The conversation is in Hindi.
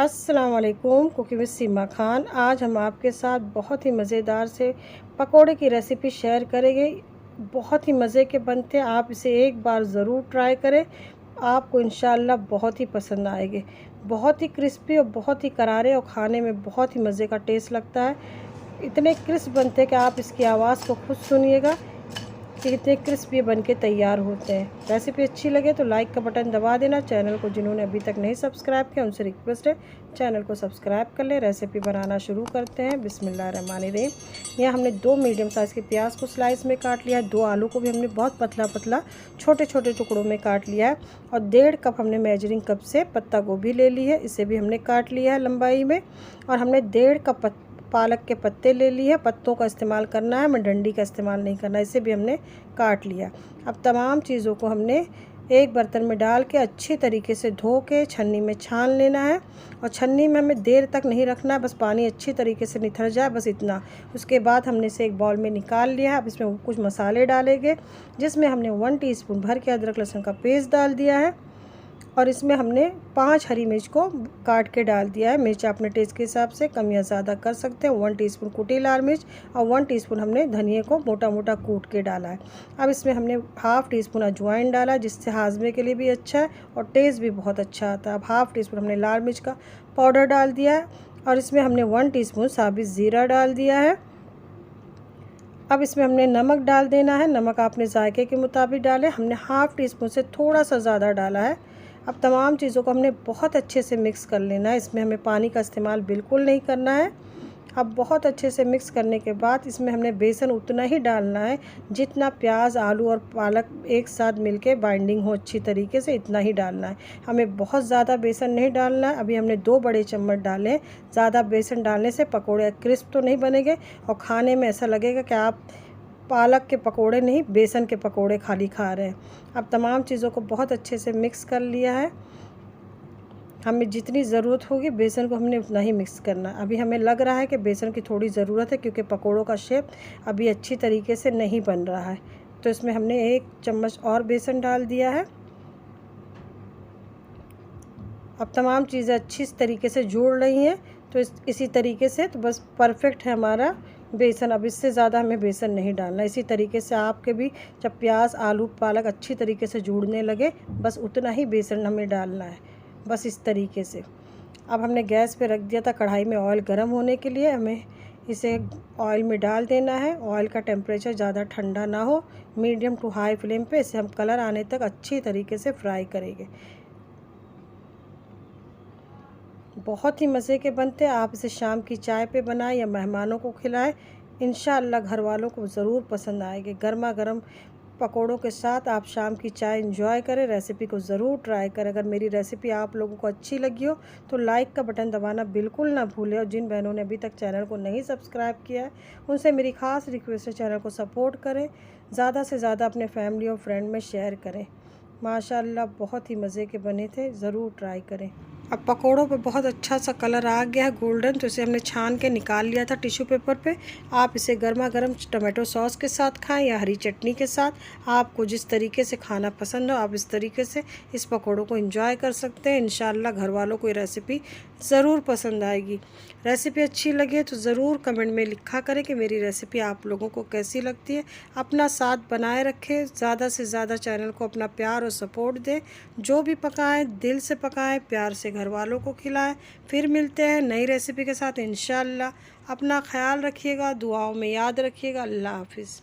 अस्सलाम वालेकुम। कुकिंग विद सीमा खान। आज हम आपके साथ बहुत ही मज़ेदार से पकोड़े की रेसिपी शेयर करेंगे। बहुत ही मज़े के बनते हैं, आप इसे एक बार ज़रूर ट्राई करें, आपको इंशाल्लाह बहुत ही पसंद आएंगे। बहुत ही क्रिस्पी और बहुत ही करारे और खाने में बहुत ही मज़े का टेस्ट लगता है। इतने क्रिस्प बनते हैं कि आप इसकी आवाज़ को खुद सुनिएगा कि कितने क्रिस्पी बन के तैयार होते हैं। रेसिपी अच्छी लगे तो लाइक का बटन दबा देना। चैनल को जिन्होंने अभी तक नहीं सब्सक्राइब किया उनसे रिक्वेस्ट है चैनल को सब्सक्राइब कर ले। रेसिपी बनाना शुरू करते हैं। बिस्मिल्लाहिर्रहमानिर्रहीम। यहाँ हमने 2 मीडियम साइज़ के प्याज को स्लाइस में काट लिया है। 2 आलू को भी हमने बहुत पतला पतला छोटे छोटे टुकड़ों में काट लिया है। और 1.5 कप हमने मेजरिंग कप से पत्ता गोभी ले ली है, इसे भी हमने काट लिया है लंबाई में। और हमने 1.5 कप पालक के पत्ते ले लिए। पत्तों का इस्तेमाल करना है, मैं डंडी का इस्तेमाल नहीं करना। इसे भी हमने काट लिया। अब तमाम चीज़ों को हमने एक बर्तन में डाल के अच्छी तरीके से धो के छन्नी में छान लेना है। और छन्नी में हमें देर तक नहीं रखना है, बस पानी अच्छी तरीके से निथर जाए, बस इतना। उसके बाद हमने इसे एक बाउल में निकाल लिया है। अब इसमें कुछ मसाले डालेंगे, जिसमें हमने 1 टीस्पून भर के अदरक लहसुन का पेस्ट डाल दिया है। और इसमें हमने 5 हरी मिर्च को काट के डाल दिया है। मिर्च अपने टेस्ट के हिसाब से कम या ज़्यादा कर सकते हैं। 1 टीस्पून कुटी लाल मिर्च और 1 टीस्पून हमने धनिए को मोटा मोटा कूट के डाला है। अब इसमें हमने हाफ़ टीस्पून अजवाइन डाला, जिससे हाजमे के लिए भी अच्छा है और टेस्ट भी बहुत अच्छा आता है। अब हाफ़ टीस्पून हमने लाल मिर्च का पाउडर डाल दिया है। और इसमें हमने 1 टीस्पून साबित ज़ीरा डाल दिया है। अब इसमें हमने नमक डाल देना है। नमक आपने जायके के मुताबिक डालें, हमने हाफ़ टीस्पून से थोड़ा सा ज़्यादा डाला है। अब तमाम चीज़ों को हमने बहुत अच्छे से मिक्स कर लेना है। इसमें हमें पानी का इस्तेमाल बिल्कुल नहीं करना है। अब बहुत अच्छे से मिक्स करने के बाद इसमें हमने बेसन उतना ही डालना है जितना प्याज, आलू और पालक एक साथ मिलके बाइंडिंग हो अच्छी तरीके से, इतना ही डालना है। हमें बहुत ज़्यादा बेसन नहीं डालना है। अभी हमने 2 बड़े चम्मच डाले। ज़्यादा बेसन डालने से पकोड़े क्रिस्प तो नहीं बनेंगे और खाने में ऐसा लगेगा कि आप पालक के पकोड़े नहीं, बेसन के पकोड़े खाली खा रहे हैं। अब तमाम चीज़ों को बहुत अच्छे से मिक्स कर लिया है। हमें जितनी ज़रूरत होगी बेसन को हमने उतना ही मिक्स करना। अभी हमें लग रहा है कि बेसन की थोड़ी ज़रूरत है, क्योंकि पकोड़ों का शेप अभी अच्छी तरीके से नहीं बन रहा है। तो इसमें हमने 1 चम्मच और बेसन डाल दिया है। अब तमाम चीज़ें अच्छी तरीके से जुड़ रही हैं, तो इसी तरीके से तो बस परफेक्ट है हमारा बेसन। अब इससे ज़्यादा हमें बेसन नहीं डालना। इसी तरीके से आपके भी जब प्याज, आलू, पालक अच्छी तरीके से जुड़ने लगे, बस उतना ही बेसन हमें डालना है, बस इस तरीके से। अब हमने गैस पे रख दिया था कढ़ाई में ऑयल गर्म होने के लिए। हमें इसे ऑयल में डाल देना है। ऑयल का टेम्परेचर ज़्यादा ठंडा ना हो, मीडियम टू हाई फ्लेम पे इसे हम कलर आने तक अच्छी तरीके से फ्राई करेंगे। बहुत ही मज़े के बनते हैं। आप इसे शाम की चाय पे बनाएं या मेहमानों को खिलाएं, इंशाअल्लाह घर वालों को ज़रूर पसंद आएंगे। गर्मा गर्म पकोड़ों के साथ आप शाम की चाय एंजॉय करें। रेसिपी को ज़रूर ट्राई करें। अगर मेरी रेसिपी आप लोगों को अच्छी लगी हो तो लाइक का बटन दबाना बिल्कुल ना भूलें। और जिन बहनों ने अभी तक चैनल को नहीं सब्सक्राइब किया है उनसे मेरी ख़ास रिक्वेस्ट है, चैनल को सपोर्ट करें, ज़्यादा से ज़्यादा अपने फैमिली और फ्रेंड में शेयर करें। माशाल्लाह बहुत ही मज़े के बने थे, ज़रूर ट्राई करें। अब पकोड़ों पे बहुत अच्छा सा कलर आ गया है गोल्डन, तो इसे हमने छान के निकाल लिया था टिश्यू पेपर पे। आप इसे गर्मा गर्म टमाटो सॉस के साथ खाएं या हरी चटनी के साथ। आपको जिस तरीके से खाना पसंद हो आप इस तरीके से इस पकोड़ों को एंजॉय कर सकते हैं। इंशाल्लाह घर वालों को ये रेसिपी ज़रूर पसंद आएगी। रेसिपी अच्छी लगे तो ज़रूर कमेंट में लिखा करें कि मेरी रेसिपी आप लोगों को कैसी लगती है। अपना साथ बनाए रखें, ज़्यादा से ज़्यादा चैनल को अपना प्यार और सपोर्ट दें। जो भी पकाएं दिल से पकाएं, प्यार से घर वालों को खिलाएं। फिर मिलते हैं नई रेसिपी के साथ इंशाअल्लाह। अपना ख्याल रखिएगा, दुआओं में याद रखिएगा। अल्लाह हाफिज़।